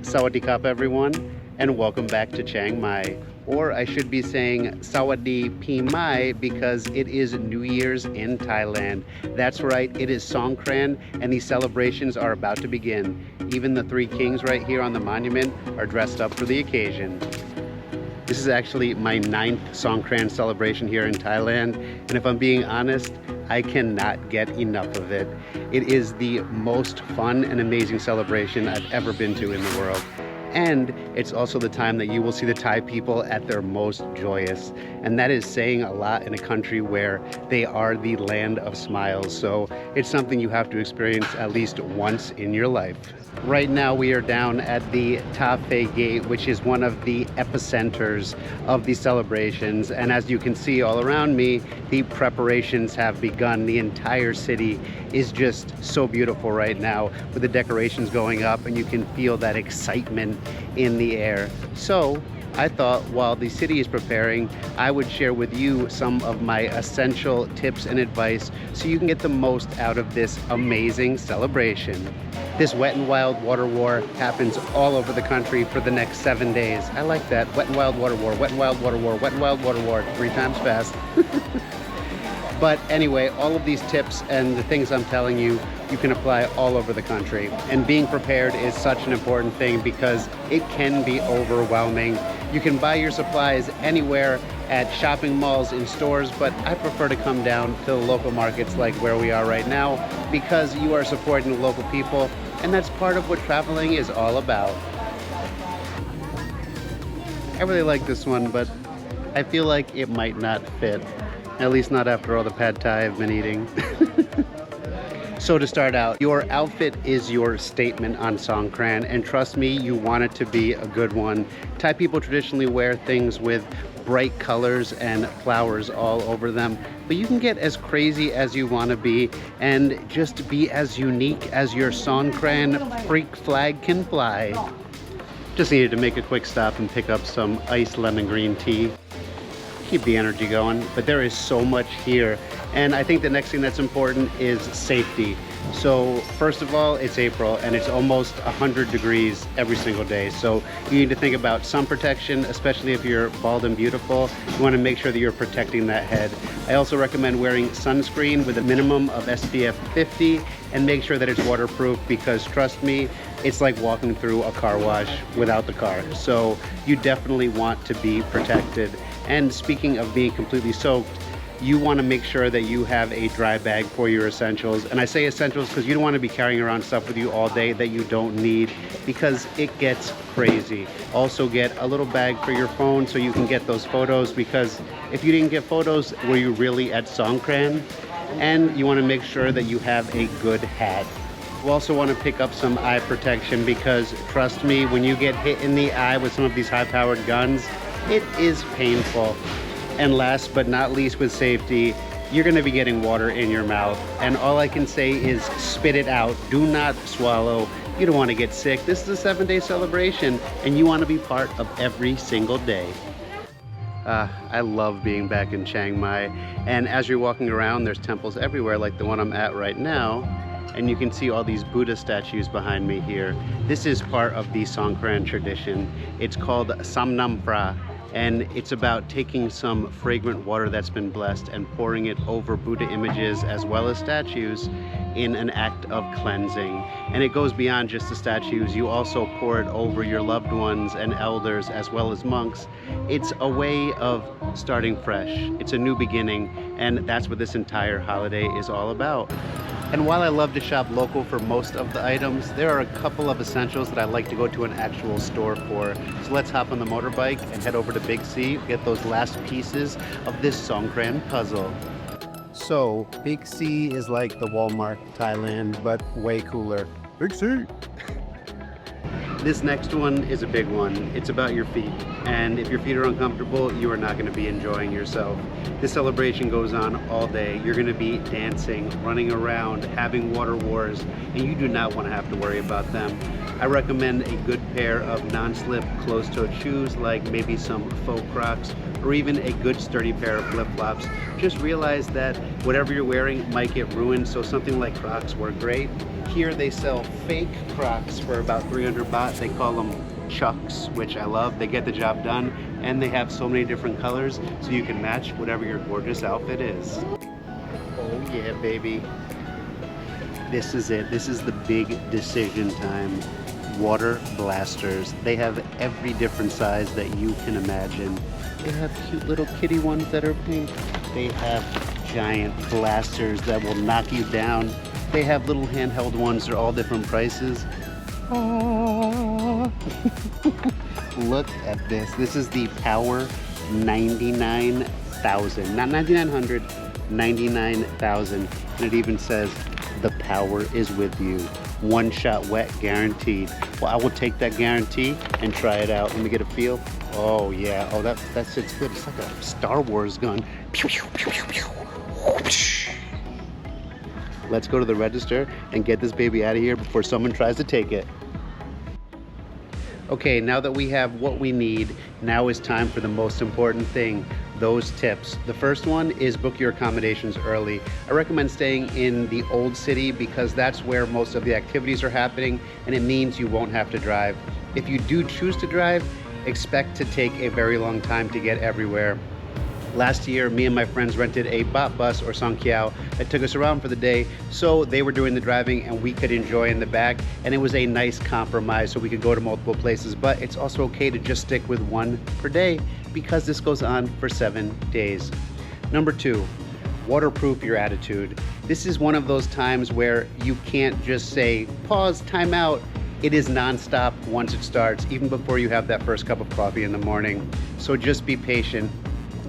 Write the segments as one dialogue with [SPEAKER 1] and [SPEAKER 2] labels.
[SPEAKER 1] Sawadee Krap everyone, and welcome back to Chiang Mai. Or I should be saying Sawadee Pi Mai because it is New Year's in Thailand. That's right, it is Songkran and these celebrations are about to begin. Even the three kings right here on the monument are dressed up for the occasion. This is actually my 9th Songkran celebration here in Thailand, and if I'm being honest, I cannot get enough of it. It is the most fun and amazing celebration I've ever been to in the world. And it's also the time that you will see the Thai people at their most joyous. And that is saying a lot in a country where they are the land of smiles. So it's something you have to experience at least once in your life. Right now we are down at the Ta Phe Gate, which is one of the epicenters of these celebrations. And as you can see all around me, the preparations have begun. The entire city is just so beautiful right now with the decorations going up, and you can feel that excitement in the air. So I thought while the city is preparing, I would share with you some of my essential tips and advice so you can get the most out of this amazing celebration. This Wet and Wild Water War happens all over the country for the next 7 days. I like that. Wet and Wild Water War, Wet and Wild Water War, Wet and Wild Water War, 3 times fast. But anyway, all of these tips and the things I'm telling you, you can apply all over the country. And being prepared is such an important thing because it can be overwhelming. You can buy your supplies anywhere at shopping malls, in stores, but I prefer to come down to the local markets like where we are right now because you are supporting the local people, and that's part of what traveling is all about. I really like this one, but I feel like it might not fit. At least not after all the pad thai I've been eating. So to start out, your outfit is your statement on Songkran, and trust me, you want it to be a good one. Thai people traditionally wear things with bright colors and flowers all over them, but you can get as crazy as you want to be and just be as unique as your Songkran freak flag can fly. Just needed to make a quick stop and pick up some iced lemon green tea. Keep the energy going, but there is so much here, and I think the next thing that's important is safety. So first of all, it's April and it's almost 100 degrees every single day, so you need to think about sun protection, especially if you're bald and beautiful. You want to make sure that you're protecting that head. I also recommend wearing sunscreen with a minimum of SPF 50 and make sure that it's waterproof, because trust me, it's like walking through a car wash without the car. So you definitely want to be protected. And speaking of being completely soaked, you want to make sure that you have a dry bag for your essentials. And I say essentials because you don't want to be carrying around stuff with you all day that you don't need, because it gets crazy. Also get a little bag for your phone so you can get those photos, because if you didn't get photos, were you really at Songkran? And you want to make sure that you have a good hat. You also want to pick up some eye protection, because trust me, when you get hit in the eye with some of these high-powered guns, it is painful. And last but not least with safety, you're going to be getting water in your mouth. And all I can say is spit it out. Do not swallow. You don't want to get sick. This is a 7-day celebration, and you want to be part of every single day. I love being back in Chiang Mai. And as you're walking around, there's temples everywhere like the one I'm at right now. And you can see all these Buddha statues behind me here. This is part of the Songkran tradition. It's called Samnam Phra. And it's about taking some fragrant water that's been blessed and pouring it over Buddha images as well as statues in an act of cleansing. And it goes beyond just the statues. You also pour it over your loved ones and elders as well as monks. It's a way of starting fresh. It's a new beginning, and that's what this entire holiday is all about. And while I love to shop local for most of the items, there are a couple of essentials that I like to go to an actual store for. So let's hop on the motorbike and head over to Big C, get those last pieces of this Songkran puzzle. So Big C is like the Walmart Thailand, but way cooler. Big C! This next one is a big one. It's about your feet. And if your feet are uncomfortable, you are not going to be enjoying yourself. This celebration goes on all day. You're going to be dancing, running around, having water wars, and you do not want to have to worry about them. I recommend a good pair of non-slip closed-toed shoes, like maybe some faux Crocs, or even a good sturdy pair of flip-flops. Just realize that whatever you're wearing might get ruined, so something like Crocs work great. Here they sell fake Crocs for about 300 baht. They call them Chucks, which I love. They get the job done, and they have so many different colors, so you can match whatever your gorgeous outfit is. Oh yeah, baby. This is it. This is the big decision time. Water blasters. They have every different size that you can imagine. They have cute little kitty ones that are pink. They have giant blasters that will knock you down. They have little handheld ones. They're all different prices. Oh. Look at this. This is the Power 99,000. Not 9,900, 99,000. And it even says, the power is with you. One shot wet guaranteed. Well, I will take that guarantee and try it out. Let me get a feel. Oh yeah, oh that's it's good. It's like a Star Wars gun. Pew, pew, pew, pew, pew. Let's go to the register and get this baby out of here before someone tries to take it. Okay, now that we have what we need, now is time for the most important thing, those tips. The first one is book your accommodations early. I recommend staying in the old city because that's where most of the activities are happening, and it means you won't have to drive. If you do choose to drive, expect to take a very long time to get everywhere. Last year, me and my friends rented a bot bus or Songkran that took us around for the day, so they were doing the driving and we could enjoy in the back, and it was a nice compromise so we could go to multiple places. But it's also okay to just stick with one per day because this goes on for 7 days. Number 2, waterproof your attitude. This is one of those times where you can't just say, pause, time out. It is nonstop once it starts, even before you have that first cup of coffee in the morning. So just be patient.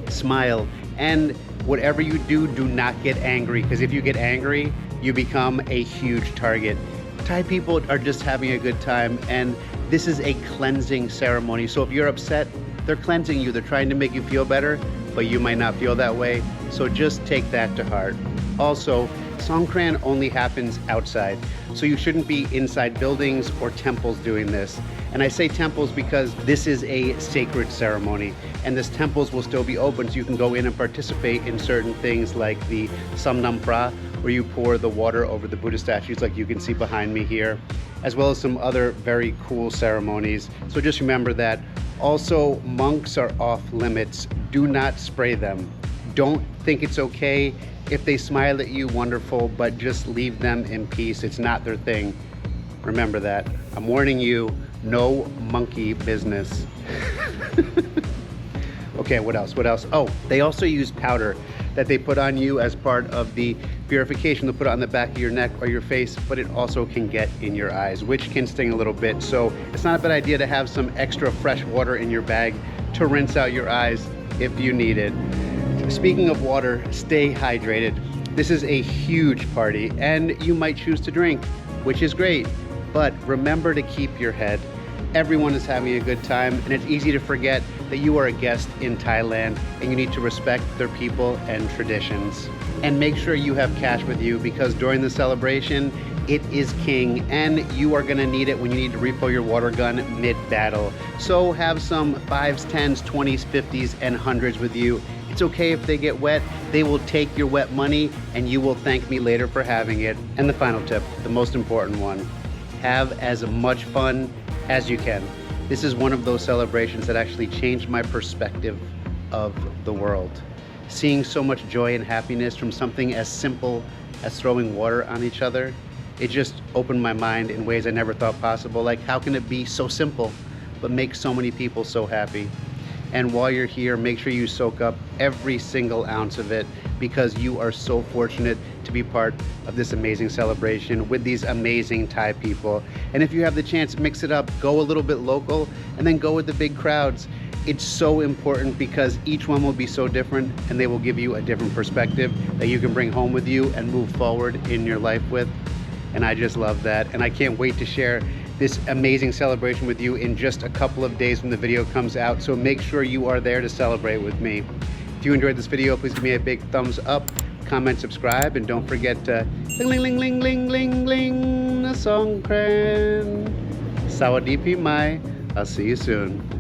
[SPEAKER 1] Smile, and whatever you do, do not get angry, because if you get angry, you become a huge target. Thai people are just having a good time, and this is a cleansing ceremony. So if you're upset, they're cleansing you. They're trying to make you feel better, but you might not feel that way. So just take that to heart. Also, Songkran only happens outside, so you shouldn't be inside buildings or temples doing this. And I say temples because this is a sacred ceremony, and this temples will still be open, so you can go in and participate in certain things like the Samnam Pra, where you pour the water over the Buddha statues like you can see behind me here, as well as some other very cool ceremonies. So just remember that. Also, monks are off limits. Do not spray them. Don't think it's okay. If they smile at you, wonderful, but just leave them in peace. It's not their thing. Remember that. I'm warning you, no monkey business. Okay, what else? What else? Oh, they also use powder that they put on you as part of the purification. They'll put it on the back of your neck or your face, but it also can get in your eyes, which can sting a little bit. So it's not a bad idea to have some extra fresh water in your bag to rinse out your eyes if you need it. Speaking of water, stay hydrated. This is a huge party, and you might choose to drink, which is great, but remember to keep your head. Everyone is having a good time, and it's easy to forget that you are a guest in Thailand and you need to respect their people and traditions. And make sure you have cash with you, because during the celebration, it is king, and you are gonna need it when you need to refill your water gun mid-battle. So have some 5s, 10s, 20s, 50s, and 100s with you. It's okay if they get wet. They will take your wet money, and you will thank me later for having it. And the final tip, the most important one, have as much fun as you can. This is one of those celebrations that actually changed my perspective of the world. Seeing so much joy and happiness from something as simple as throwing water on each other, it just opened my mind in ways I never thought possible. Like, how can it be so simple but make so many people so happy? And while you're here, make sure you soak up every single ounce of it, because you are so fortunate to be part of this amazing celebration with these amazing Thai people. And if you have the chance, mix it up, go a little bit local, and then go with the big crowds. It's so important because each one will be so different, and they will give you a different perspective that you can bring home with you and move forward in your life with. And I just love that. And I can't wait to share this amazing celebration with you in just a couple of days when the video comes out. So make sure you are there to celebrate with me. If you enjoyed this video, please give me a big thumbs up, comment, subscribe, and don't forget to ling ling ling ling ling ling ling the Songkran. Sawadee Pi Mai. I'll see you soon.